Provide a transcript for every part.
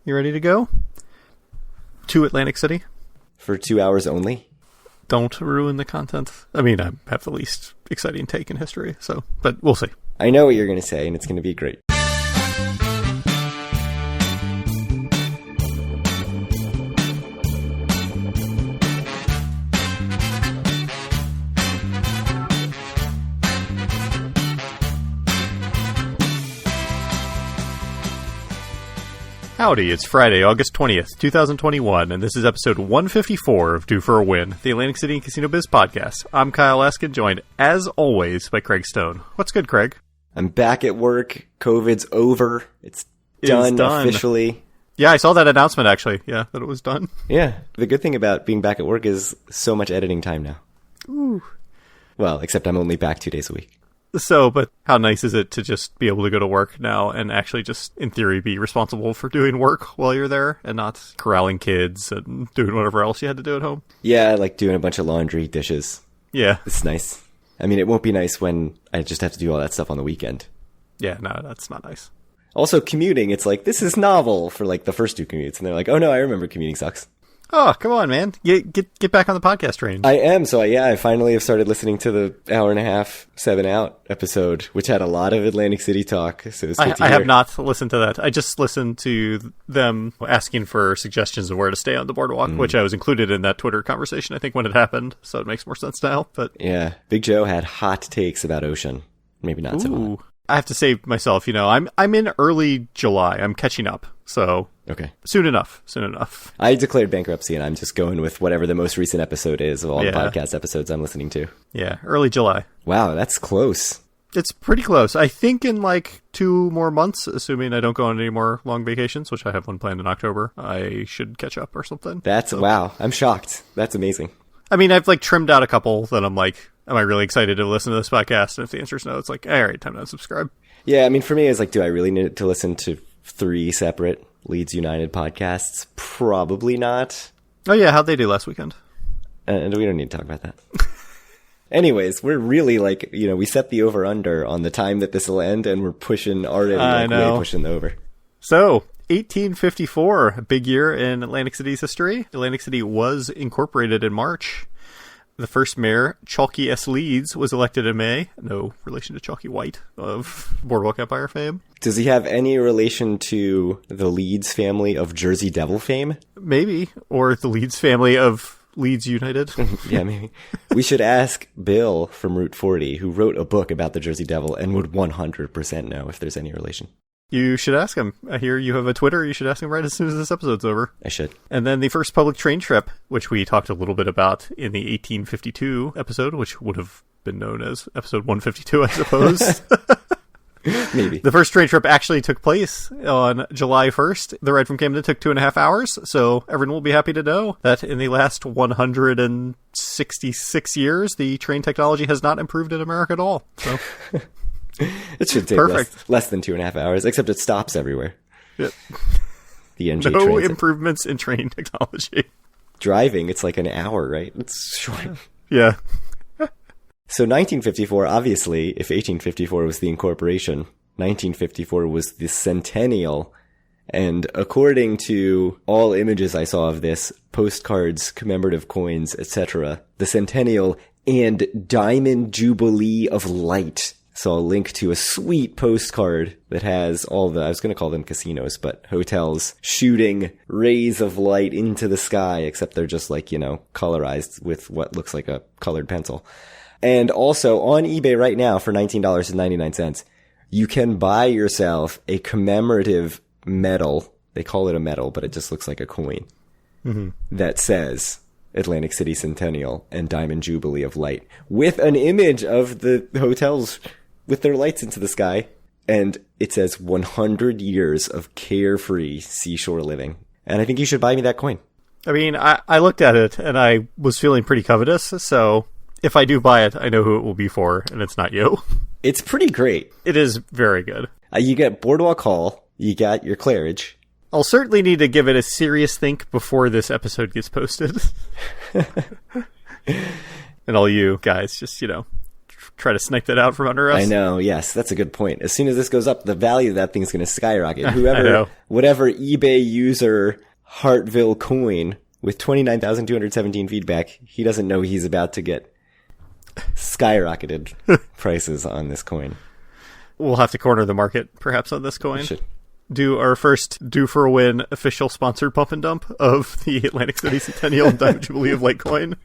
You ready to go? To Atlantic City? For 2 hours only? Don't ruin the content. I mean, I have the least exciting take in history, but we'll see. I know what you're going to say, and it's going to be great. Howdy, it's Friday, August 20th, 2021, and this is episode 154 of Due for a Win, the Atlantic City and Casino Biz podcast. I'm Kyle Laskin, joined, as always, by Craig Stone. What's good, Craig? I'm back at work. COVID's over. It's done officially. Yeah, I saw that announcement, actually. Yeah, that it was done. Yeah, the good thing about being back at work is so much editing time now. Ooh. Well, except I'm only back 2 days a week. So, but how nice is it to just be able to go to work now and actually just, in theory, be responsible for doing work while you're there and not corralling kids and doing whatever else you had to do at home? Yeah, like doing a bunch of laundry, dishes. Yeah. It's nice. I mean, it won't be nice when I just have to do all that stuff on the weekend. Yeah, no, that's not nice. Also, commuting, it's like, this is novel for like the first two commutes. And they're like, oh no, I remember commuting sucks. Oh, come on, man. Get back on the podcast train. I am. So, I finally have started listening to the hour and a half, 7 Out episode, which had a lot of Atlantic City talk. So it's good to I hear. have not listened to that. I just listened to them asking for suggestions of where to stay on the boardwalk, which I was included in that Twitter conversation, I think, when it happened. So it makes more sense now. But yeah, Big Joe had hot takes about Ocean. Maybe not so hot. I have to say myself, I'm in early July. I'm catching up. So okay, soon enough. I declared bankruptcy, and I'm just going with whatever the most recent episode is of all the podcast episodes I'm listening to. Yeah, early July. Wow, that's close. It's pretty close. I think in like 2 more months, assuming I don't go on any more long vacations, which I have one planned in October, I should catch up or something. Wow. I'm shocked. That's amazing. I mean, I've like trimmed out a couple that I'm like, am I really excited to listen to this podcast? And if the answer is no, it's like, all right, time to unsubscribe. Yeah, I mean, for me, it's like, do I really need to listen to 3 separate Leeds United podcasts? Probably not. Oh yeah, how'd they do last weekend? And we don't need to talk about that. Anyways, we're really like, we set the over-under on the time that this will end, and we're pushing already, way pushing the over. So, 1854, a big year in Atlantic City's history. Atlantic City was incorporated in March. The first mayor, Chalky S. Leeds, was elected in May. No relation to Chalky White of Boardwalk Empire fame. Does he have any relation to the Leeds family of Jersey Devil fame? Maybe. Or the Leeds family of Leeds United. Yeah, maybe. We should ask Bill from Route 40, who wrote a book about the Jersey Devil and would 100% know if there's any relation. You should ask him. I hear you have a Twitter. You should ask him right as soon as this episode's over. I should. And then the first public train trip, which we talked a little bit about in the 1852 episode, which would have been known as episode 152, I suppose. Maybe. The first train trip actually took place on July 1st. The ride from Camden took 2.5 hours, so everyone will be happy to know that in the last 166 years, the train technology has not improved in America at all. So... It should take less than 2.5 hours, except it stops everywhere. Yep. The NJ No Transit. improvements in train technology. Driving, it's like an hour, right? It's short. Yeah. So 1954, obviously, if 1854 was the incorporation, 1954 was the centennial. And according to all images I saw of this, postcards, commemorative coins, etc., the centennial and Diamond Jubilee of Light. So I'll link to a sweet postcard that has all the, I was going to call them casinos, but hotels shooting rays of light into the sky, except they're just like, colorized with what looks like a colored pencil. And also on eBay right now for $19.99, you can buy yourself a commemorative medal. They call it a medal, but it just looks like a coin that says Atlantic City Centennial and Diamond Jubilee of Light with an image of the hotels with their lights into the sky, and it says 100 years of carefree seashore living. And I think you should buy me that coin. I mean, I looked at it, and I was feeling pretty covetous, so if I do buy it, I know who it will be for, and it's not you. It's pretty great. It is very good. You get Boardwalk Hall, you got your Claridge. I'll certainly need to give it a serious think before this episode gets posted. And all you guys, just, try to snipe that out from under us. I know, yes, that's a good point. As soon as this goes up, the value of that thing's going to skyrocket. Whatever eBay user Hartville coin with 29,217 feedback, he doesn't know he's about to get skyrocketed prices on this coin. We'll have to corner the market, perhaps, on this coin. Do our first Due for a Win official sponsored pump and dump of the Atlantic City Centennial Diamond Jubilee of Litecoin.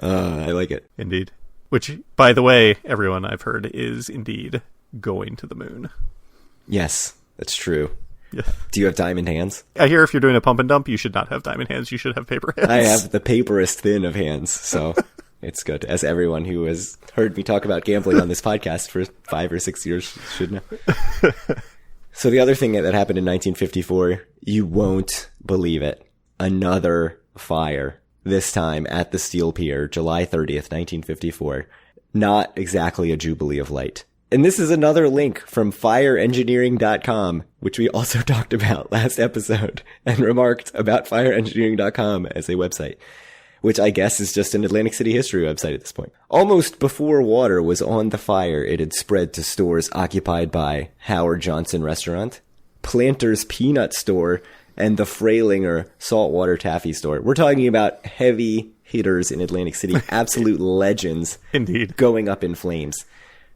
I like it. Indeed. Which, by the way, everyone I've heard is indeed going to the moon. Yes, that's true. Yeah. Do you have diamond hands? I hear if you're doing a pump and dump, you should not have diamond hands. You should have paper hands. I have the paperest thin of hands, so it's good. As everyone who has heard me talk about gambling on this podcast for 5 or 6 years should know. So the other thing that happened in 1954, you won't believe it. Another fire, this time at the Steel Pier, July 30th, 1954. Not exactly a Jubilee of Light. And this is another link from fireengineering.com, which we also talked about last episode and remarked about fireengineering.com as a website, which I guess is just an Atlantic City history website at this point. Almost before water was on the fire, it had spread to stores occupied by Howard Johnson Restaurant, Planter's Peanut Store, and the Freilinger Saltwater Taffy Store. We're talking about heavy hitters in Atlantic City, absolute legends. Indeed. Going up in flames.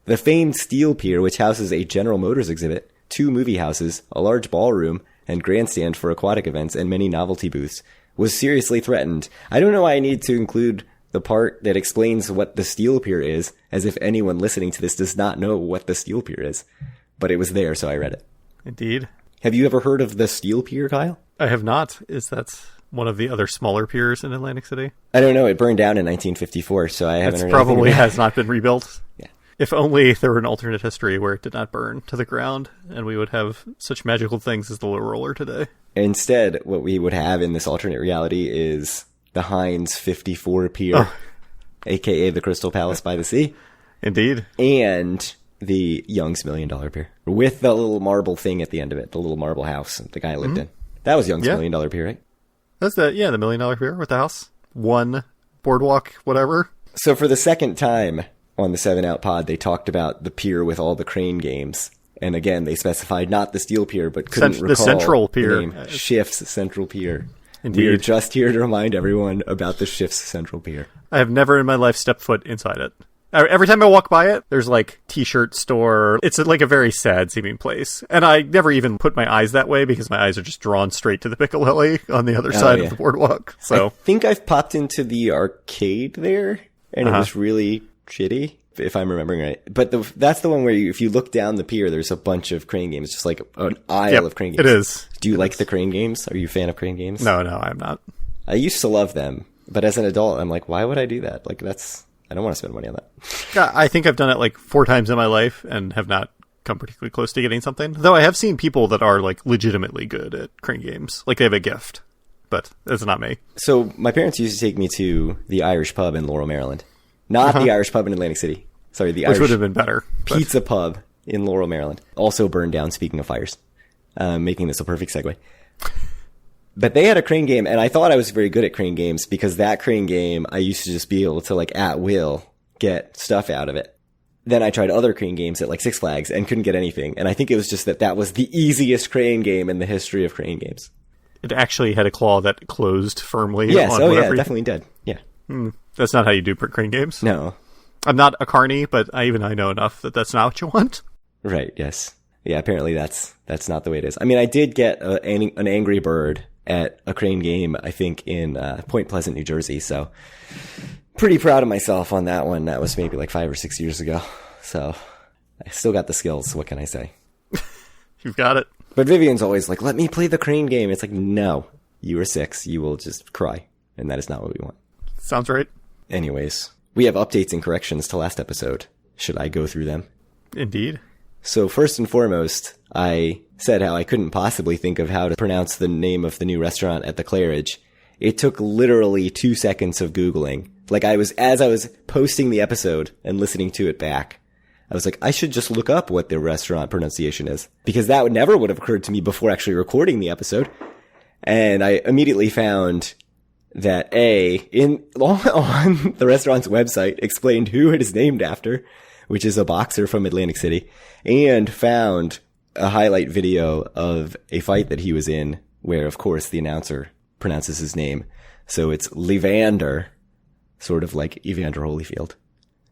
The famed Steel Pier, which houses a General Motors exhibit, 2 movie houses, a large ballroom, and grandstand for aquatic events, and many novelty booths, was seriously threatened. I don't know why I need to include the part that explains what the Steel Pier is, as if anyone listening to this does not know what the Steel Pier is. But it was there, so I read it. Indeed. Have you ever heard of the Steel Pier, Kyle? I have not. Is that one of the other smaller piers in Atlantic City? I don't know. It burned down in 1954, so I haven't heard probably anything about has not been rebuilt. Yeah. If only there were an alternate history where it did not burn to the ground, and we would have such magical things as the low roller today. Instead, what we would have in this alternate reality is the Heinz 54 Pier, a.k.a. the Crystal Palace by the Sea. Indeed. And the Young's $1 Million Pier, with the little marble thing at the end of it, the little marble house the guy lived in. That was Young's $1 Million Pier, right? That's the $1 Million Pier with the house. One boardwalk, whatever. So for the second time on the 7 Out pod, they talked about the pier with all the crane games. And again, they specified not the Steel Pier, but couldn't recall the Central Pier. The name. Schiff's Central Pier. Indeed. We are just here to remind everyone about the Schiff's Central Pier. I have never in my life stepped foot inside it. Every time I walk by it, there's like t-shirt store. It's like a very sad seeming place. And I never even put my eyes that way because my eyes are just drawn straight to the Piccalilli on the other side of the boardwalk. So I think I've popped into the arcade there, and it was really shitty, if I'm remembering right. But that's the one where if you look down the pier, there's a bunch of crane games, just like an aisle of crane games. It is. Do you like the crane games? Are you a fan of crane games? No, I'm not. I used to love them, but as an adult, I'm like, why would I do that? Like, I don't want to spend money on that. Yeah, I think I've done it like 4 times in my life and have not come particularly close to getting something. Though I have seen people that are like legitimately good at crane games. Like they have a gift, but that's not me. So my parents used to take me to the Irish pub in Laurel, Maryland. Not the Irish pub in Atlantic City. Sorry, the Irish would have been better. Pizza pub in Laurel, Maryland. Also burned down, speaking of fires. Making this a perfect segue. But they had a crane game, and I thought I was very good at crane games because that crane game, I used to just be able to, like, at will get stuff out of it. Then I tried other crane games at, like, Six Flags and couldn't get anything. And I think it was just that was the easiest crane game in the history of crane games. It actually had a claw that closed firmly. Yes, on it definitely did. Yeah. That's not how you do crane games. No. I'm not a carny, but I know enough that that's not what you want. Right, yes. Yeah, apparently that's not the way it is. I mean, I did get an Angry Bird at a crane game, I think, in Point Pleasant, New Jersey. So pretty proud of myself on that one. That was maybe like 5 or 6 years ago. So I still got the skills. What can I say? You've got it. But Vivian's always like, let me play the crane game. It's like, no, you are 6. You will just cry. And that is not what we want. Sounds right. Anyways, we have updates and corrections to last episode. Should I go through them? Indeed. So first and foremost, I said how I couldn't possibly think of how to pronounce the name of the new restaurant at the Claridge. It took literally 2 seconds of Googling. Like as I was posting the episode and listening to it back, I was like, I should just look up what the restaurant pronunciation is, because that never would have occurred to me before actually recording the episode. And I immediately found that on the restaurant's website explained who it is named after, which is a boxer from Atlantic City, and found a highlight video of a fight that he was in where, of course, the announcer pronounces his name. So it's Levander, sort of like Evander Holyfield.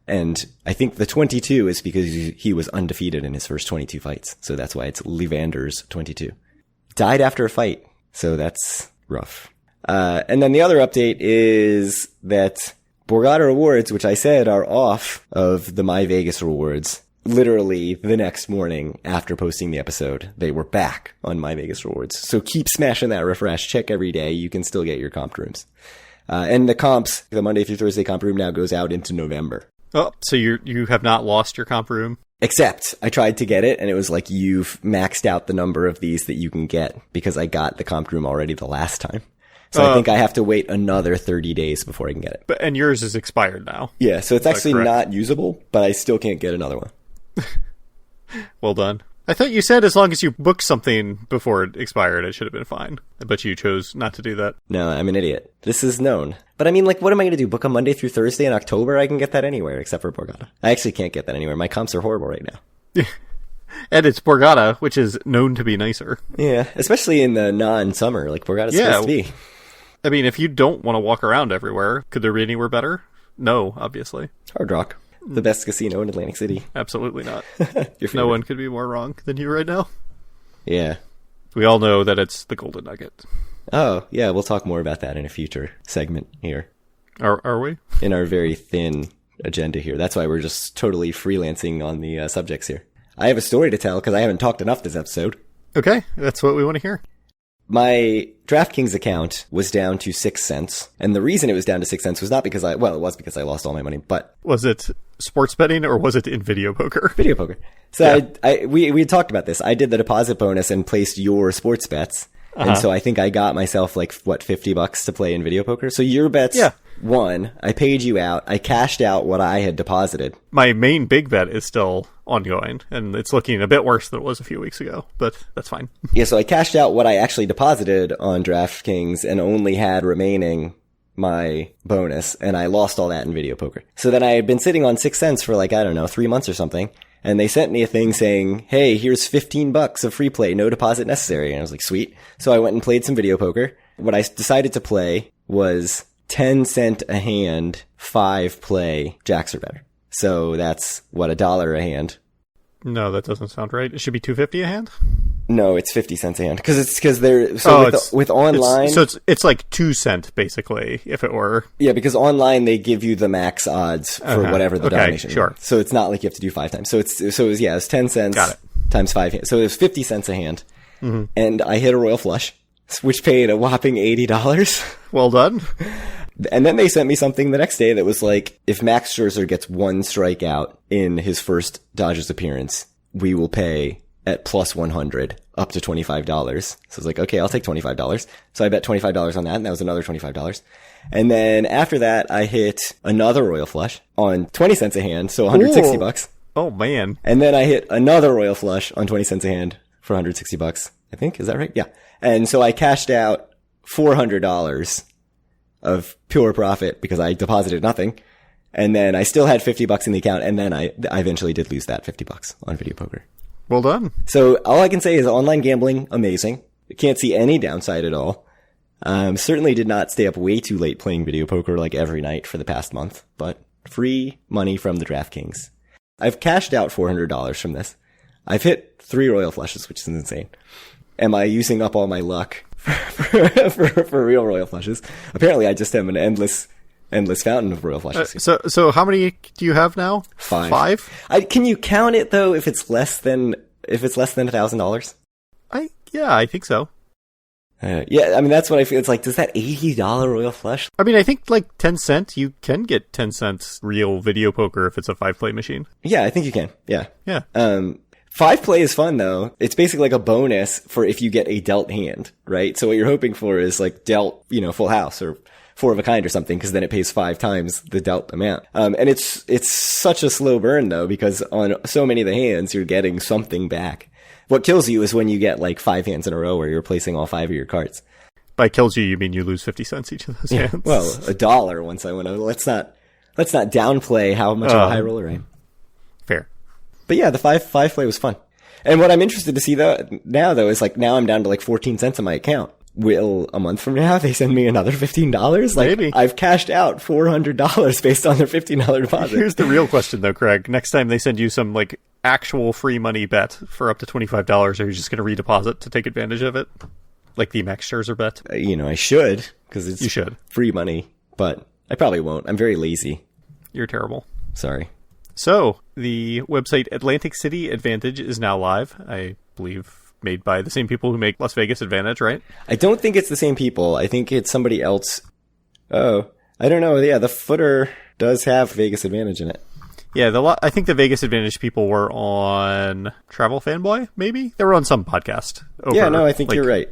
And I think the 22 is because he was undefeated in his first 22 fights. So that's why it's Levander's 22. Died after a fight. So that's rough. And then the other update is that Borgata rewards, which I said are off of the My Vegas rewards, literally the next morning after posting the episode, they were back on My Vegas rewards. So keep smashing that refresh. Check every day. You can still get your comp rooms. And the comps, the Monday through Thursday comp room now goes out into November. Oh, so you have not lost your comp room? Except I tried to get it and it was like, you've maxed out the number of these that you can get because I got the comp room already the last time. So I think I have to wait another 30 days before I can get it. And yours is expired now. Yeah, so it's actually not usable, but I still can't get another one. Well done. I thought you said as long as you booked something before it expired, it should have been fine. But you chose not to do that. No, I'm an idiot. This is known. But I mean, like, what am I going to do? Book a Monday through Thursday in October? I can get that anywhere except for Borgata. I actually can't get that anywhere. My comps are horrible right now. And it's Borgata, which is known to be nicer. Yeah, especially in the non-summer. Like, Borgata's supposed to be. I mean, if you don't want to walk around everywhere, could there be anywhere better? No, obviously. Hard Rock. The best casino in Atlantic City. Absolutely not. No one could be more wrong than you right now. Yeah. We all know that it's the Golden Nugget. Oh, yeah, we'll talk more about that in a future segment here. Are we? In our very thin agenda here. That's why we're just totally freelancing on the subjects here. I have a story to tell because I haven't talked enough this episode. Okay, that's what we want to hear. My DraftKings account was down to 6 cents. And the reason it was down to 6 cents was not because it was because I lost all my money, but... Was it sports betting or was it in video poker? Video poker. So yeah. we had talked about this. I did the deposit bonus and placed your sports bets. And so I think I got myself like, $50 to play in video poker. So your bets won. I paid you out. I cashed out what I had deposited. My main big bet is still ongoing, and it's looking a bit worse than it was a few weeks ago, but that's fine. Yeah, so I cashed out what I actually deposited on DraftKings and only had remaining my bonus, and I lost all that in video poker. So then I had been sitting on 6 cents for 3 months or something. And they sent me a thing saying, hey, here's $15 of free play, no deposit necessary. And I was like, sweet. So I went and played some video poker. What I decided to play was 10 cent a hand, 5 play jacks or better. So that's $1 a hand. No, that doesn't sound right. It should be $2.50 a hand? No, it's 50 cents a hand. Because they're, with online. It's like 2 cent basically, if it were. Yeah, because online they give you the max odds for whatever the donation. Sure. So it's not like you have to do 5 times. So it was 10 cents times 5 hands. So it was 50 cents a hand. Mm-hmm. And I hit a royal flush, which paid a whopping $80. Well done. And then they sent me something the next day that was like, if Max Scherzer gets 1 strikeout in his first Dodgers appearance, we will pay at plus 100 up to $25. So I was like, okay, I'll take $25. So I bet $25 on that, and that was another $25. And then after that, I hit another royal flush on 20 cents a hand, so $160. Oh man. And then I hit another royal flush on 20 cents a hand for $160, I think. Is that right? Yeah. And so I cashed out $400 of pure profit because I deposited nothing. And then I still had $50 in the account, and then I eventually did lose that $50 on video poker. Well done. So all I can say is online gambling, amazing. I can't see any downside at all. Certainly did not stay up way too late playing video poker like every night for the past month, but free money from the DraftKings. I've cashed out $400 from this. I've hit 3 royal flushes, which is insane. Am I using up all my luck for real royal flushes? Apparently I just am an endless fountain of royal flushes. So how many do you have now? 5. 5? Can you count it though if it's less than $1,000? I think so. Yeah, I mean that's what I feel. It's like, does that $80 royal flush? I mean, I think like 10 cents, you can get 10 cents real video poker if it's a 5-play machine. Yeah, I think you can. Yeah. Yeah. 5 play is fun though. It's basically like a bonus for if you get a dealt hand, right? So what you're hoping for is like dealt, full house or 4 of a kind or something, because then it pays 5 times the dealt amount. And it's such a slow burn though, because on so many of the hands, you're getting something back. What kills you is when you get like 5 hands in a row where you're replacing all 5 of your cards. By kills you mean you lose 50 cents each of those hands. Well, $1 once I went over. Let's not downplay how much of a high roller I am. Fair. But yeah, the five play was fun. And what I'm interested to see now is like, now I'm down to like 14 cents on my account. Will a month from now they send me another $15? Like, maybe. I've cashed out $400 based on their $15 deposit. Here's the real question though, Craig. Next time they send you some like actual free money bet for up to $25, are you just going to redeposit to take advantage of it? Like the Max Scherzer bet? I should, because it's you should. Free money, but I probably won't. I'm very lazy. You're terrible. Sorry. So, the website Atlantic City Advantage is now live. I believe made by the same people who make Las Vegas Advantage, right? I don't think it's the same people. I think it's somebody else. Oh, I don't know. Yeah, the footer does have Vegas Advantage in it. Yeah, I think the Vegas Advantage people were on Travel Fanboy, maybe? They were on some podcast. Yeah, no, I think you're right.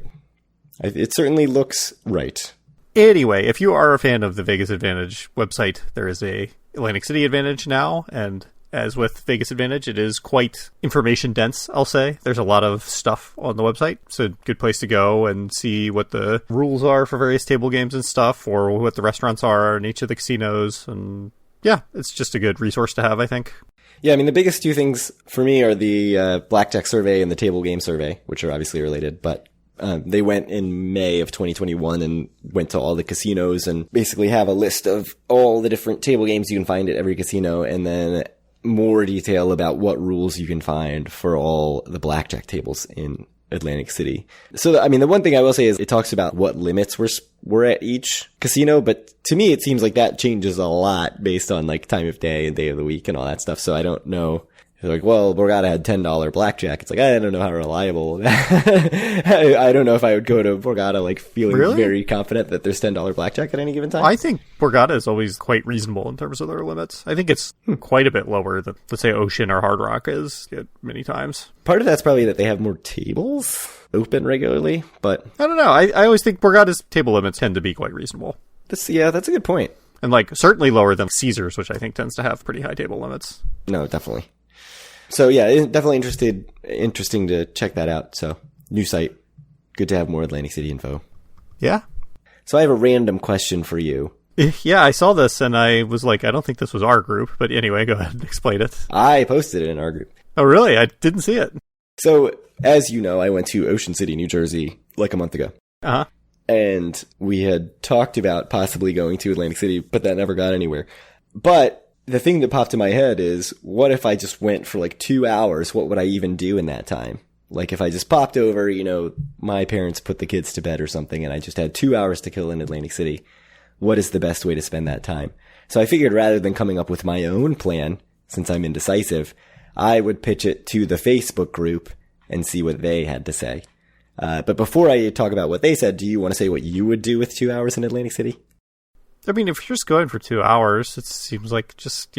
It certainly looks right. Anyway, if you are a fan of the Vegas Advantage website, there is a Atlantic City Advantage now, and as with Vegas Advantage, it is quite information dense, I'll say. There's a lot of stuff on the website. It's a good place to go and see what the rules are for various table games and stuff, or what the restaurants are in each of the casinos. And yeah, it's just a good resource to have, I think. Yeah, I mean, the biggest two things for me are the blackjack survey and the table game survey, which are obviously related, but they went in May of 2021 and went to all the casinos and basically have a list of all the different table games you can find at every casino, and then more detail about what rules you can find for all the blackjack tables in Atlantic City. So, I mean, the one thing I will say is it talks about what limits were at each casino, but to me, it seems like that changes a lot based on like time of day and day of the week and all that stuff. So I don't know. They're like, well, Borgata had $10 blackjack. It's like, I don't know how reliable. I don't know if I would go to Borgata like feeling very confident that there's $10 blackjack at any given time. I think Borgata is always quite reasonable in terms of their limits. I think it's quite a bit lower than, let's say, Ocean or Hard Rock is many times. Part of that's probably that they have more tables open regularly, but I don't know. I always think Borgata's table limits tend to be quite reasonable. That's a good point. And like certainly lower than Caesars, which I think tends to have pretty high table limits. No, definitely. So yeah, definitely interesting to check that out. So new site. Good to have more Atlantic City info. Yeah. So I have a random question for you. Yeah, I saw this and I was like, I don't think this was our group, but anyway, go ahead and explain it. I posted it in our group. Oh, really? I didn't see it. So as you know, I went to Ocean City, New Jersey like a month ago. Uh-huh. And we had talked about possibly going to Atlantic City, but that never got anywhere. But the thing that popped in my head is, what if I just went for like 2 hours? What would I even do in that time? Like if I just popped over, my parents put the kids to bed or something, and I just had 2 hours to kill in Atlantic City. What is the best way to spend that time? So I figured rather than coming up with my own plan, since I'm indecisive, I would pitch it to the Facebook group and see what they had to say. But before I talk about what they said, do you want to say what you would do with 2 hours in Atlantic City? I mean, if you're just going for 2 hours, it seems like just,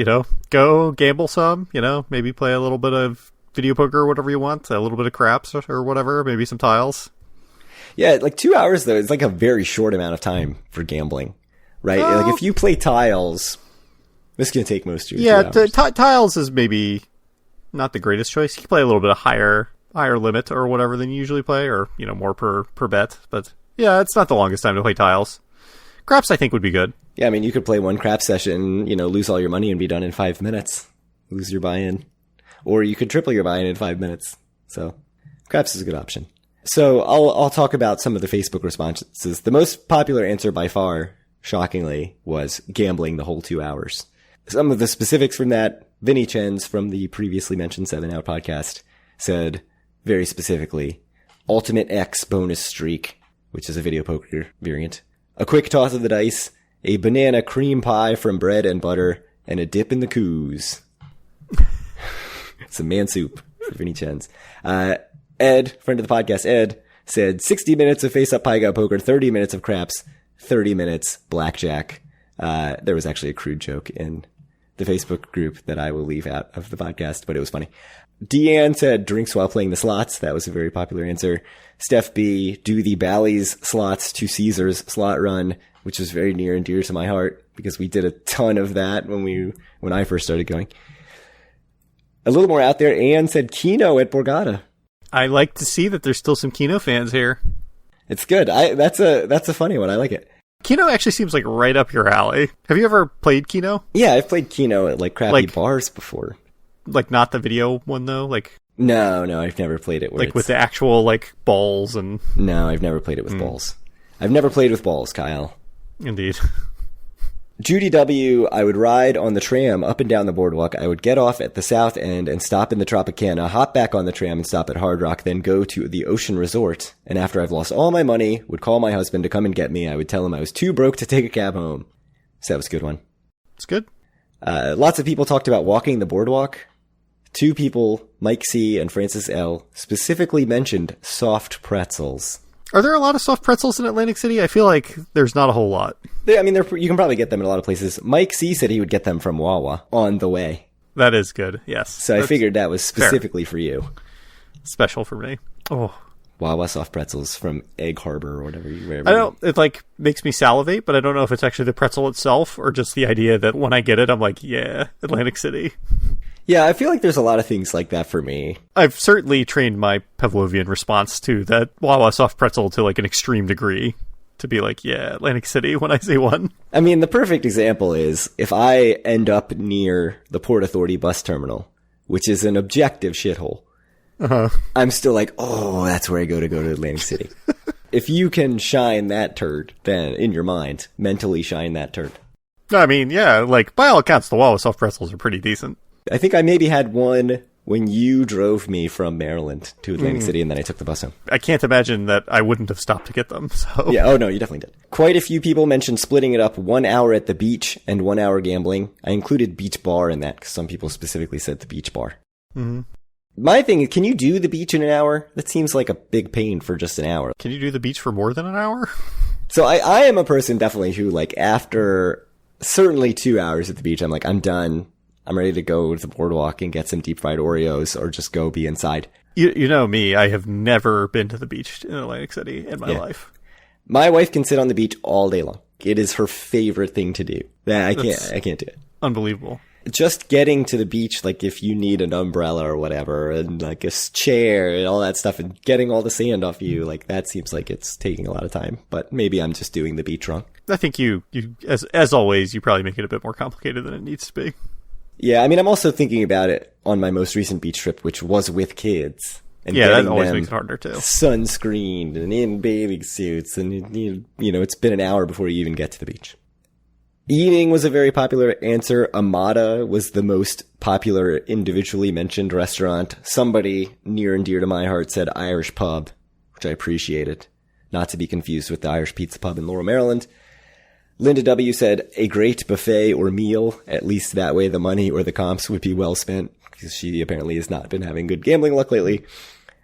go gamble some, maybe play a little bit of video poker or whatever you want, a little bit of craps or whatever, maybe some tiles. Yeah, like 2 hours, though, is like a very short amount of time for gambling, right? Like if you play tiles, this can take most of your 2 hours. Tiles is maybe not the greatest choice. You can play a little bit of higher limit or whatever than you usually play, or, more per bet. But yeah, it's not the longest time to play tiles. Craps, I think, would be good. Yeah, I mean, you could play one crap session, lose all your money and be done in 5 minutes. Lose your buy-in. Or you could triple your buy-in in 5 minutes. So, craps is a good option. So, I'll talk about some of the Facebook responses. The most popular answer by far, shockingly, was gambling the whole 2 hours. Some of the specifics from that, Vinny Chen's from the previously mentioned 7 Out podcast said, very specifically, Ultimate X bonus streak, which is a video poker variant. A quick toss of the dice, a banana cream pie from bread and butter, and a dip in the coos. Some man soup for Vinny Chen's. Ed, friend of the podcast, Ed, said 60 minutes of face-up pie-gow poker, 30 minutes of craps, 30 minutes blackjack. There was actually a crude joke in the Facebook group that I will leave out of the podcast, but it was funny. Deanne said drinks while playing the slots. That was a very popular answer. Steph B, do the Bally's slots to Caesars slot run, which is very near and dear to my heart because we did a ton of that when I first started going. A little more out there, Anne said Keno at Borgata. I like to see that there's still some Keno fans here. It's good. That's a funny one. I like it. Keno actually seems like right up your alley. Have you ever played Keno? Yeah, I've played Keno at like crappy bars before. Like not the video one though? Like No, I've never played it like with the actual like balls and No, I've never played it with balls. I've never played with balls, Kyle. Indeed. Judy W., I would ride on the tram up and down the boardwalk. I would get off at the south end and stop in the Tropicana, hop back on the tram and stop at Hard Rock, then go to the Ocean Resort. And after I've lost all my money, would call my husband to come and get me. I would tell him I was too broke to take a cab home. So that was a good one. It's good. Lots of people talked about walking the boardwalk. 2 people, Mike C. and Francis L., specifically mentioned soft pretzels. Are there a lot of soft pretzels in Atlantic City? I feel like there's not a whole lot. You can probably get them in a lot of places. Mike C. said he would get them from Wawa on the way. That is good, yes. So I figured that was specifically for you. Special for me. Oh, Wawa soft pretzels from Egg Harbor or whatever. I don't. It like makes me salivate, but I don't know if it's actually the pretzel itself or just the idea that when I get it, I'm like, yeah, Atlantic City. Yeah, I feel like there's a lot of things like that for me. I've certainly trained my Pavlovian response to that Wawa soft pretzel to like an extreme degree to be like, yeah, Atlantic City when I see one. I mean, the perfect example is if I end up near the Port Authority bus terminal, which is an objective shithole, I'm still like, oh, that's where I go to Atlantic City. If you can shine that turd, then in your mind, mentally shine that turd. I mean, yeah, like by all accounts, the Wawa soft pretzels are pretty decent. I think I maybe had one when you drove me from Maryland to Atlantic City and then I took the bus home. I can't imagine that I wouldn't have stopped to get them. So yeah, oh no, you definitely did. Quite a few people mentioned splitting it up 1 hour at the beach and 1 hour gambling. I included beach bar in that because some people specifically said the beach bar. Mm-hmm. My thing is, can you do the beach in an hour? That seems like a big pain for just an hour. Can you do the beach for more than an hour? So I am a person definitely who like after certainly 2 hours at the beach, I'm like, I'm done. I'm ready to go to the boardwalk and get some deep fried Oreos or just go be inside. You know me, I have never been to the beach in Atlantic City in my life. My wife can sit on the beach all day long. It is her favorite thing to do. I can't do it. Unbelievable. Just getting to the beach, like if you need an umbrella or whatever, and like a chair and all that stuff, and getting all the sand off you, like that seems like it's taking a lot of time. But maybe I'm just doing the beach wrong. I think you as always, you probably make it a bit more complicated than it needs to be. Yeah, I mean, I'm also thinking about it on my most recent beach trip, which was with kids. And yeah, that always makes it harder, too. Sunscreened and in bathing suits, and, you know, it's been an hour before you even get to the beach. Eating was a very popular answer. Amada was the most popular individually mentioned restaurant. Somebody near and dear to my heart said Irish pub, which I appreciated. Not to be confused with the Irish Pizza Pub in Laurel, Maryland. Linda W. said a great buffet or meal. At least that way the money or the comps would be well spent, because she apparently has not been having good gambling luck lately.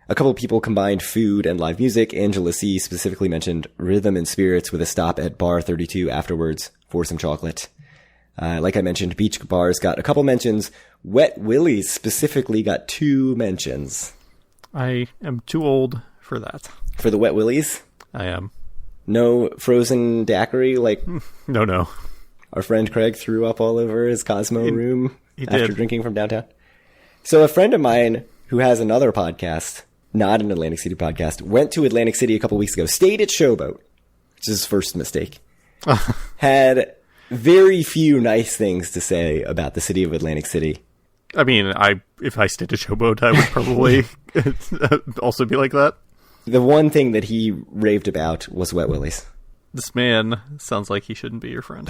A couple of people combined food and live music. Angela C. specifically mentioned Rhythm and Spirits with a stop at Bar 32 afterwards for some chocolate. Like I mentioned, beach bars got a couple mentions. Wet Willie's specifically got 2 mentions. I am too old for that. For the Wet Willie's? I am. No frozen daiquiri, like no. Our friend Craig threw up all over his Cosmo room after did. drinking from downtown. So a friend of mine who has another podcast, not an Atlantic City podcast, went to Atlantic City a couple weeks ago, stayed at Showboat, which is his first mistake, had very few nice things to say about the city of Atlantic City. I mean, if I stayed at Showboat, I would probably also be like that. The one thing that he raved about was Wet Willie's. This man sounds like he shouldn't be your friend.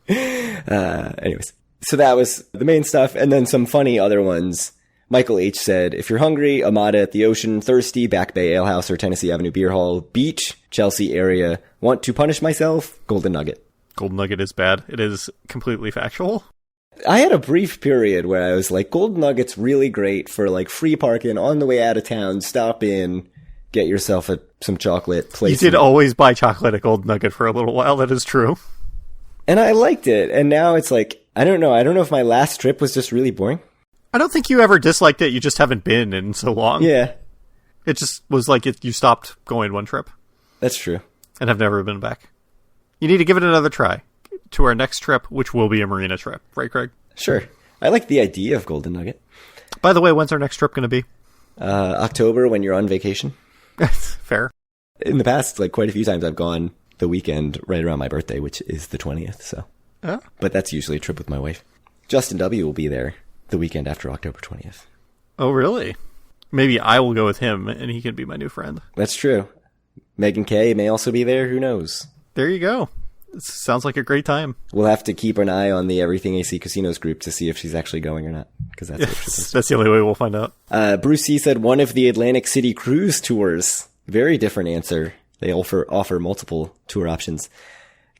Anyways, so that was the main stuff. And then some funny other ones. Michael H. said, if you're hungry, Amada at the Ocean, thirsty, Back Bay Ale House or Tennessee Avenue Beer Hall, beach, Chelsea area, want to punish myself, Golden Nugget. Golden Nugget is bad. It is completely factual. I had a brief period where I was like, Golden Nugget's really great for like free parking on the way out of town, stop in, get yourself some chocolate. You did always buy chocolate at Golden Nugget for a little while. That is true. And I liked it. And now it's like, I don't know. I don't know if my last trip was just really boring. I don't think you ever disliked it. You just haven't been in so long. Yeah. It just was like you stopped going one trip. That's true. And have never been back. You need to give it another try to our next trip, which will be a marina trip. Right, Craig? Sure. I like the idea of Golden Nugget. By the way, when's our next trip going to be? October, when you're on vacation. Fair. In the past, like quite a few times I've gone the weekend right around my birthday, which is the 20th, so. Oh. But that's usually a trip with my wife. Justin W. will be there the weekend after October 20th. Oh, really? Maybe I will go with him, and he can be my new friend. That's true. Megan Kay may also be there. Who knows? There you go. It sounds like a great time. We'll have to keep an eye on the Everything AC Casinos group to see if she's actually going or not. Because that's the only way we'll find out. Bruce C. said one of the Atlantic City cruise tours. Very different answer. They offer multiple tour options.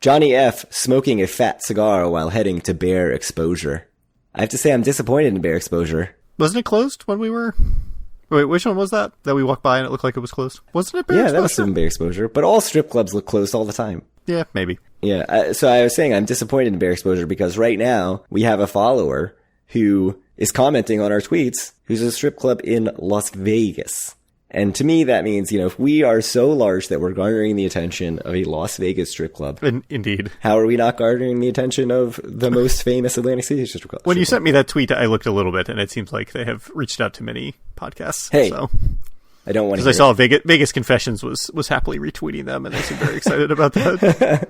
Johnny F. smoking a fat cigar while heading to Bear Exposure. I have to say I'm disappointed in Bear Exposure. Wasn't it closed when we were... Wait, which one was that we walked by and it looked like it was closed? Wasn't it Bear Exposure? Yeah, that must have been Bear Exposure. But all strip clubs look closed all the time. Yeah, maybe. Yeah, so I was saying I'm disappointed in Bear Exposure because right now we have a follower who is commenting on our tweets who's a strip club in Las Vegas. And to me, that means, if we are so large that we're garnering the attention of a Las Vegas strip club. Indeed. How are we not garnering the attention of the most famous Atlantic City strip club? When you sent me that tweet, I looked a little bit, and it seems like they have reached out to many podcasts. Hey, so. I don't want to. Because I saw Vegas Confessions was happily retweeting them, and they seem very excited about that.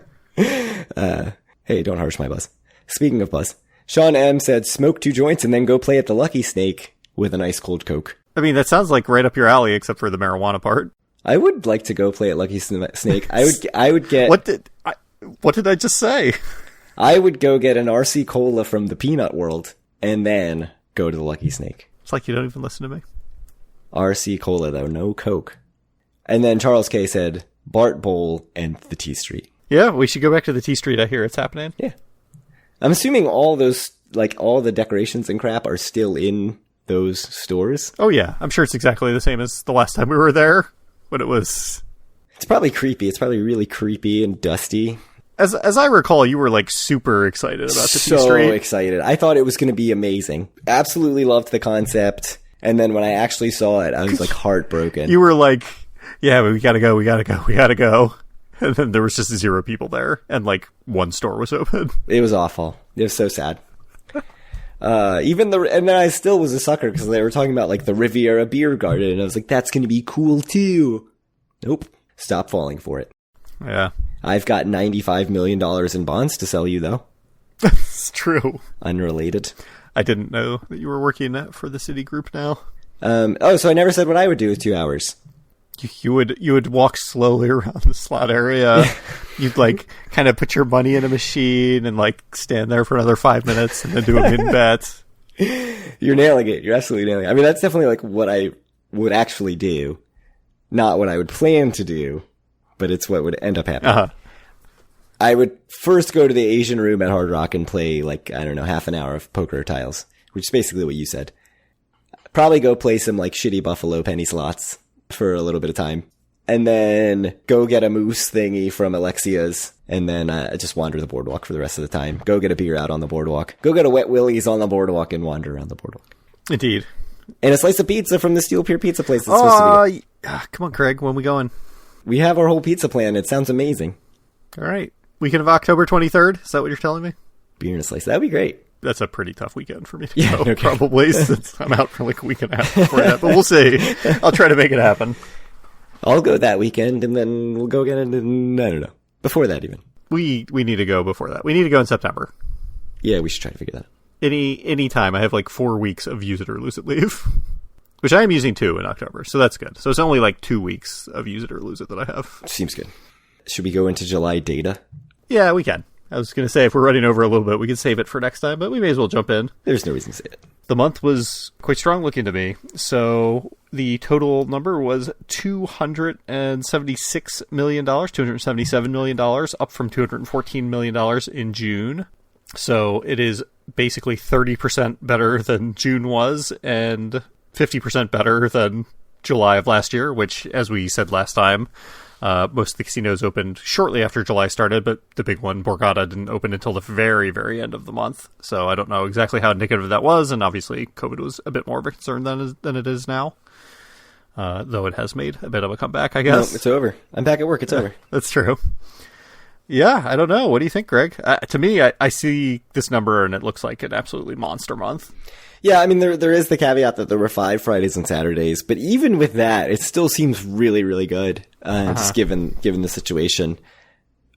Hey, don't harsh my buzz. Speaking of buzz, Sean M. said, smoke 2 joints and then go play at the Lucky Snake with an ice cold Coke. I mean, that sounds like right up your alley, except for the marijuana part. I would like to go play at Lucky Snake. I would get... What did I just say? I would go get an RC Cola from the Peanut World and then go to the Lucky Snake. It's like you don't even listen to me. RC Cola, though, no Coke. And then Charles K. said, Bart Bowl and the T Street. Yeah, we should go back to the T Street. I hear it's happening. Yeah. I'm assuming all those, all the decorations and crap are still in those stores. Oh, yeah. I'm sure it's exactly the same as the last time we were there, when it was... It's probably creepy. It's probably really creepy and dusty. As I recall, you were, super excited about the T Street. So excited. I thought it was going to be amazing. Absolutely loved the concept. And then when I actually saw it, I was, heartbroken. You were like, yeah, we gotta go. And then there was just 0 people there, and, 1 store was open. It was awful. It was so sad. And then I still was a sucker because they were talking about the Riviera Beer Garden, and I was like, that's going to be cool too. Nope. Stop falling for it. Yeah. I've got $95 million in bonds to sell you, though. That's true. Unrelated. I didn't know that you were working for the Citigroup now. So I never said what I would do with 2 hours. You would walk slowly around the slot area. You'd kind of put your money in a machine and stand there for another 5 minutes and then do a min bet. You're nailing it. You're absolutely nailing it. I mean, that's definitely what I would actually do. Not what I would plan to do, but it's what would end up happening. Uh-huh. I would first go to the Asian room at Hard Rock and play half an hour of poker tiles, which is basically what you said. Probably go play some shitty Buffalo penny slots for a little bit of time, and then go get a moose thingy from Alexia's, and then just wander the boardwalk for the rest of the time. Go get a beer out on the boardwalk. Go get a Wet Willie's on the boardwalk and wander around the boardwalk. Indeed. And a slice of pizza from the Steel Pier Pizza place that's supposed to be good. Come on, Craig. When we going? We have our whole pizza plan. It sounds amazing. All right. Weekend of October 23rd? Is that what you're telling me? Beer and a slice. That'd be great. That's a pretty tough weekend for me to go, okay. Probably, since I'm out for a week and a half before that. But we'll see. I'll try to make it happen. I'll go that weekend, and then we'll go again, and I don't know. Before that, even. We need to go before that. We need to go in September. Yeah, we should try to figure that out. Any time. I have 4 weeks of use it or lose it leave, which I am using 2 in October, so that's good. So it's only 2 weeks of use it or lose it that I have. Seems good. Should we go into July data? Yeah, we can. I was going to say, if we're running over a little bit, we can save it for next time, but we may as well jump in. There's no reason to say it. The month was quite strong looking to me. So the total number was $276 million, $277 million, up from $214 million in June. So it is basically 30% better than June was and 50% better than July of last year, which, as we said last time, most of the casinos opened shortly after July started, but the big one, Borgata, didn't open until the very, very end of the month. So I don't know exactly how indicative that was, and obviously COVID was a bit more of a concern than it is now. Though it has made a bit of a comeback, I guess. No, it's over. I'm back at work. It's over. That's true. Yeah, I don't know. What do you think, Greg? To me, I see this number and it looks like an absolutely monster month. Yeah, I mean, there is the caveat that there were 5 Fridays and Saturdays, but even with that, it still seems really, really good, just given the situation.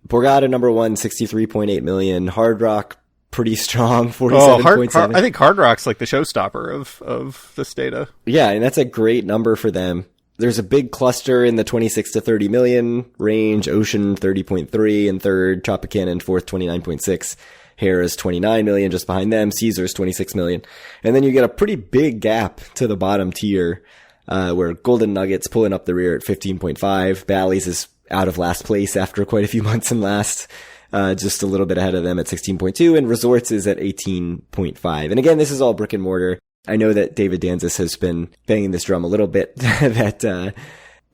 Borgata, number 1, 63.8 million. Hard Rock, pretty strong, 47.7. I think Hard Rock's like the showstopper of this data. Yeah, and that's a great number for them. There's a big cluster in the 26 to 30 million range. Ocean, 30.3 in third. Tropicana in fourth, 29.6. Harrah's 29 million just behind them. Caesars 26 million. And then you get a pretty big gap to the bottom tier, where Golden Nuggets pulling up the rear at 15.5. Bally's is out of last place after quite a few months in last, just a little bit ahead of them at 16.2. And Resorts is at 18.5. And again, this is all brick and mortar. I know that David Danzis has been banging this drum a little bit that,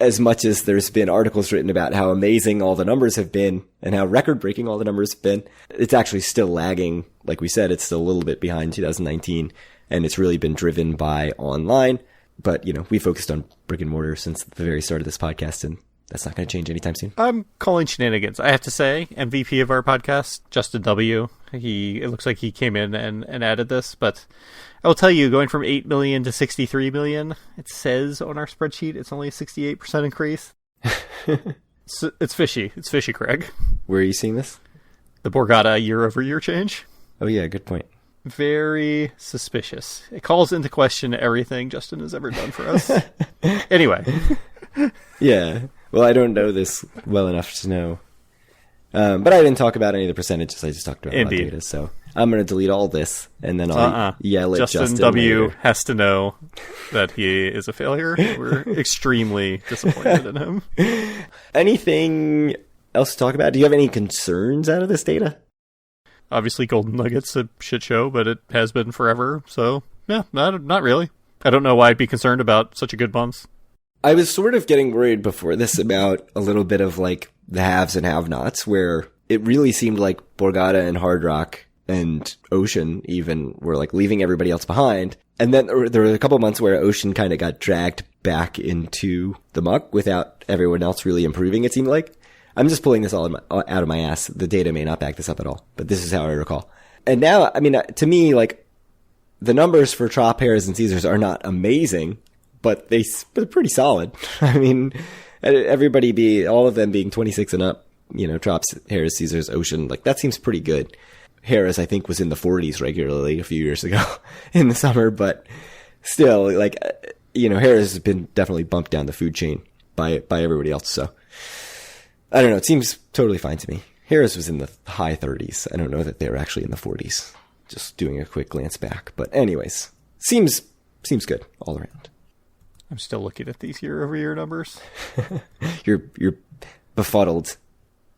as much as there's been articles written about how amazing all the numbers have been and how record-breaking all the numbers have been, it's actually still lagging. Like we said, it's still a little bit behind 2019, and it's really been driven by online. But, we focused on brick and mortar since the very start of this podcast, and that's not going to change anytime soon. I'm calling shenanigans. I have to say, MVP of our podcast, Justin W. It looks like he came in and added this, but I'll tell you, going from 8 million to 63 million, it says on our spreadsheet it's only a 68% increase. So it's fishy. It's fishy, Craig. Where are you seeing this? The Borgata year-over-year change. Oh, yeah, good point. Very suspicious. It calls into question everything Justin has ever done for us. Anyway. Yeah. Well, I don't know this well enough to know. But I didn't talk about any of the percentages. I just talked about raw data. So I'm going to delete all this, and then I'll yell at Justin W. later. Has to know that he is a failure. We're extremely disappointed in him. Anything else to talk about? Do you have any concerns out of this data? Obviously, Golden Nuggets a shit show, but it has been forever. So, yeah, not really. I don't know why I'd be concerned about such a good month. I was sort of getting worried before this about a little bit of like the haves and have-nots, where it really seemed like Borgata and Hard Rock and Ocean even were like leaving everybody else behind. And then there were a couple months where Ocean kind of got dragged back into the muck without everyone else really improving, it seemed like. I'm just pulling this all out of my ass. The data may not back this up at all, but this is how I recall. And now, I mean, to me, like, the numbers for Trop, Harrah's, and Caesars are not amazing, but they're pretty solid. I mean, all of them being 26 and up, Trops, Harrah's, Caesars, Ocean, like, that seems pretty good. Harrah's, I think, was in the 40s regularly a few years ago in the summer, but still, like, Harrah's has been definitely bumped down the food chain by everybody else, so I don't know. It seems totally fine to me. Harrah's was in the high 30s. I don't know that they were actually in the 40s. Just doing a quick glance back. But anyways, seems good all around. I'm still looking at these year-over-year numbers. You're befuddled.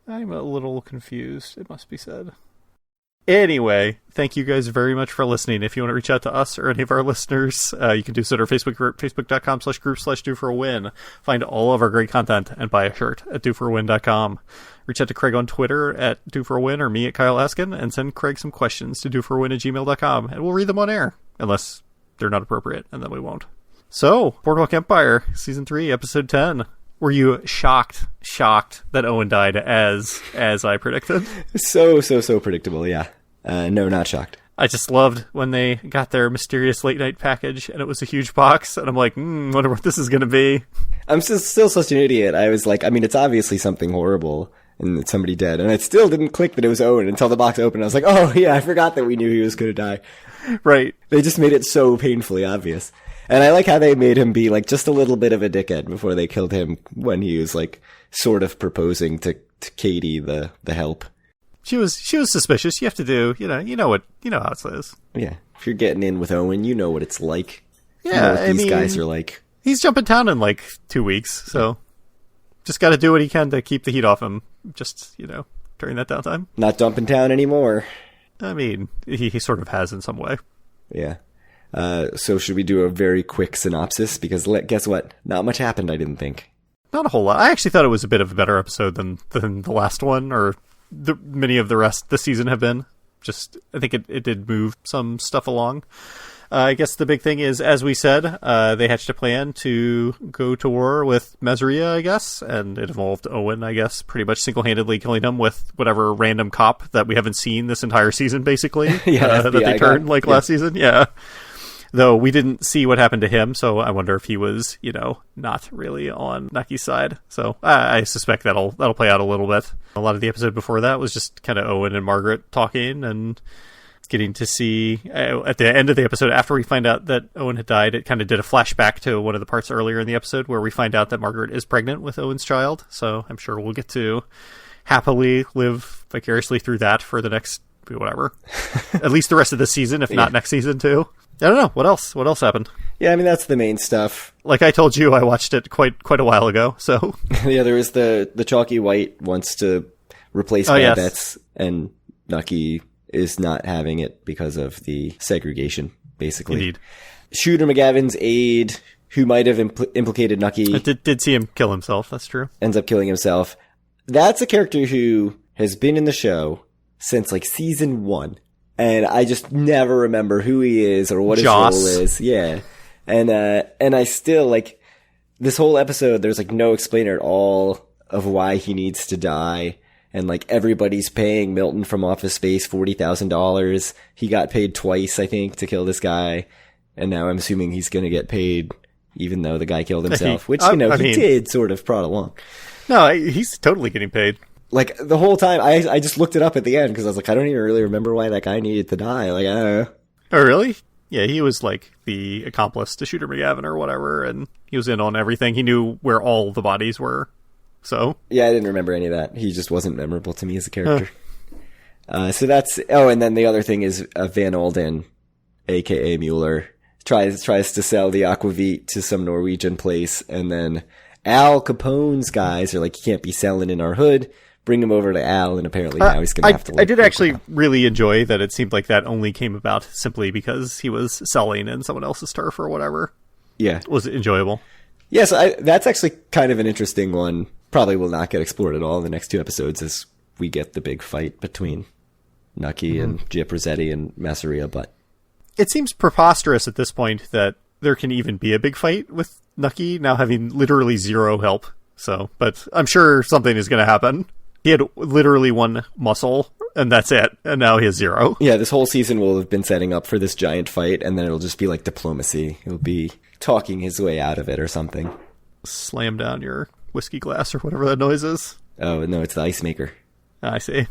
I'm a little confused, it must be said. Anyway, thank you guys very much for listening. If you want to reach out to us or any of our listeners, you can do so at our Facebook group, facebook.com/group/doforwin. Find all of our great content and buy a shirt at doforwin.com. Reach out to Craig on Twitter at doforwin or me at Kyle Askin, and send Craig some questions to doforwin@gmail.com, and we'll read them on air, unless they're not appropriate, and then we won't. So, Boardwalk Empire, Season 3, Episode 10. Were you shocked that Owen died as I predicted? So predictable, yeah. No, not shocked. I just loved when they got their mysterious late night package and it was a huge box, and I'm like, wonder what this is going to be. I'm still such an idiot. I was like, I mean, it's obviously something horrible and it's somebody dead, and it still didn't click that it was Owen until the box opened. I was like, oh yeah, I forgot that we knew he was going to die. Right. They just made it so painfully obvious. And I like how they made him be like just a little bit of a dickhead before they killed him, when he was like sort of proposing to Katie, the help. She was suspicious. You have to do, you know how it says. Yeah. If you're getting in with Owen, you know what it's like. Yeah. You know what these guys are like. He's jumping town in like 2 weeks. So just got to do what he can to keep the heat off him. Just, during that downtime. Not dumping town anymore. I mean, he sort of has in some way. Yeah. So should we do a very quick synopsis? Because guess what? Not much happened, I didn't think. Not a whole lot. I actually thought it was a bit of a better episode than the last one, or many of the rest this season have been. Just, I think it did move some stuff along. I guess the big thing is, as we said, they hatched a plan to go to war with Mesria, I guess, and it involved Owen, I guess, pretty much single-handedly killing him with whatever random cop that we haven't seen this entire season, basically, that they turned last season. Yeah. Though we didn't see what happened to him, so I wonder if he was, not really on Nucky's side. So I suspect that'll play out a little bit. A lot of the episode before that was just kind of Owen and Margaret talking and getting to see, at the end of the episode, after we find out that Owen had died, it kind of did a flashback to one of the parts earlier in the episode where we find out that Margaret is pregnant with Owen's child. So I'm sure we'll get to happily live vicariously through that for the next, whatever, at least the rest of the season, if not next season too. I don't know. What else? What else happened? Yeah, I mean, that's the main stuff. Like I told you, I watched it quite a while ago, so... Yeah, there was the Chalky White wants to replace Babette's, and Nucky is not having it because of the segregation, basically. Indeed. Shooter McGavin's aide, who might have implicated Nucky... I did see him kill himself, that's true. Ends up killing himself. That's a character who has been in the show since, season 1. And I just never remember who he is or what his role is. Yeah. And I still, this whole episode, there's, no explainer at all of why he needs to die. And, everybody's paying Milton from Office Space $40,000. He got paid twice, I think, to kill this guy. And now I'm assuming he's going to get paid even though the guy killed himself, which, he did sort of prod along. No, he's totally getting paid. The whole time, I just looked it up at the end because I was I don't even really remember why that guy needed to die. I don't know. Oh, really? Yeah, he was the accomplice to Shooter McGavin or whatever, and he was in on everything. He knew where all the bodies were, so... Yeah, I didn't remember any of that. He just wasn't memorable to me as a character. So that's... Oh, and then the other thing is Van Alden, a.k.a. Mueller, tries to sell the aquavit to some Norwegian place, and then Al Capone's guys are you can't be selling in our hood. Bring him over to Al, and apparently now he's going to have to... I did actually really enjoy that it seemed like that only came about simply because he was selling in someone else's turf or whatever. Yeah. It was enjoyable. Yeah, so that's actually kind of an interesting one. Probably will not get explored at all in the next 2 episodes as we get the big fight between Nucky and Gip Rossetti and Masseria, but... It seems preposterous at this point that there can even be a big fight with Nucky now having literally zero help. So, but I'm sure something is going to happen. He had literally one muscle, and that's it. And now he has zero. Yeah, this whole season will have been setting up for this giant fight, and then it'll just be diplomacy. He'll be talking his way out of it or something. Slam down your whiskey glass or whatever that noise is. Oh, no, it's the ice maker. I see.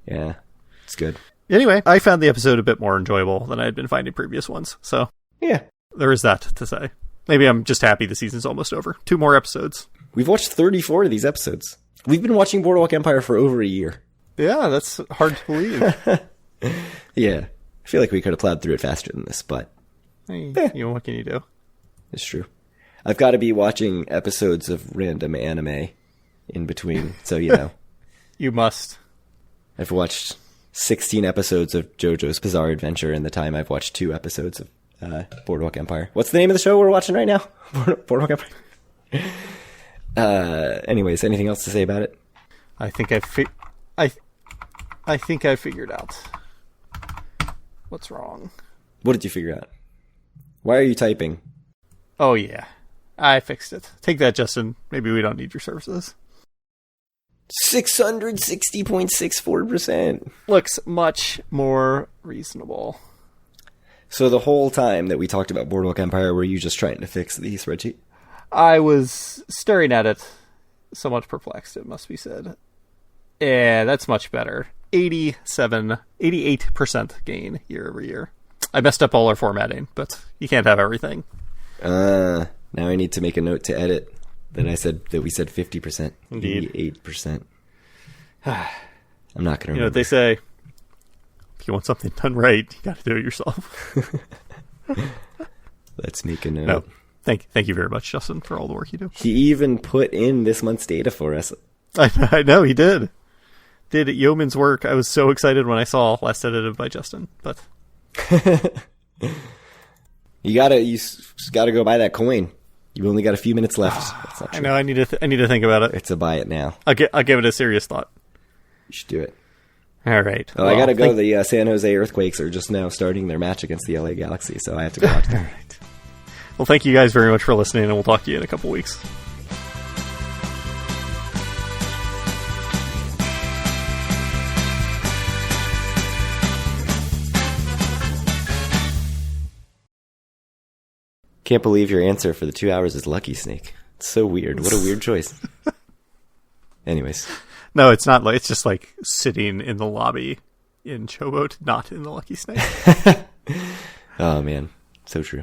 Yeah, it's good. Anyway, I found the episode a bit more enjoyable than I had been finding previous ones. So, yeah, there is that to say. Maybe I'm just happy the season's almost over. 2 more episodes. We've watched 34 of these episodes. We've been watching Boardwalk Empire for over a year. Yeah, that's hard to believe. Yeah. I feel like we could have plowed through it faster than this, but... Hey, what can you do? It's true. I've got to be watching episodes of random anime in between, so You must. I've watched 16 episodes of JoJo's Bizarre Adventure in the time I've watched 2 episodes of Boardwalk Empire. What's the name of the show we're watching right now? Boardwalk Empire? Anyways, anything else to say about it? I think I figured out what's wrong. What did you figure out? Why are you typing? Oh yeah, I fixed it. Take that, Justin. Maybe we don't need your services. 660.64%. Looks much more reasonable. So the whole time that we talked about Boardwalk Empire, were you just trying to fix the spreadsheet? I was staring at it, somewhat perplexed, it must be said. Yeah, that's much better. 88% gain year over year. I messed up all our formatting, but you can't have everything. Now I need to make a note to edit that we said 50%. Indeed. 88%. I'm not going to remember. You know what they say? If you want something done right, you got to do it yourself. Let's make a note. No. Thank you very much, Justin, for all the work you do. He even put in this month's data for us. I know, he did. Did yeoman's work. I was so excited when I saw last edited by Justin, but... You gotta go buy that coin. You've only got a few minutes left. That's not true. I know, I need to think about it. It's a buy it now. I'll give it a serious thought. You should do it. All right. Oh, I gotta go. The San Jose Earthquakes are just now starting their match against the LA Galaxy, so I have to go watch them. All right. Well, thank you guys very much for listening, and we'll talk to you in a couple weeks. Can't believe your answer for the 2 hours is Lucky Snake. It's so weird. What a weird choice. Anyways. No, it's not. It's just like sitting in the lobby in Showboat, not in the Lucky Snake. Oh, man. So true.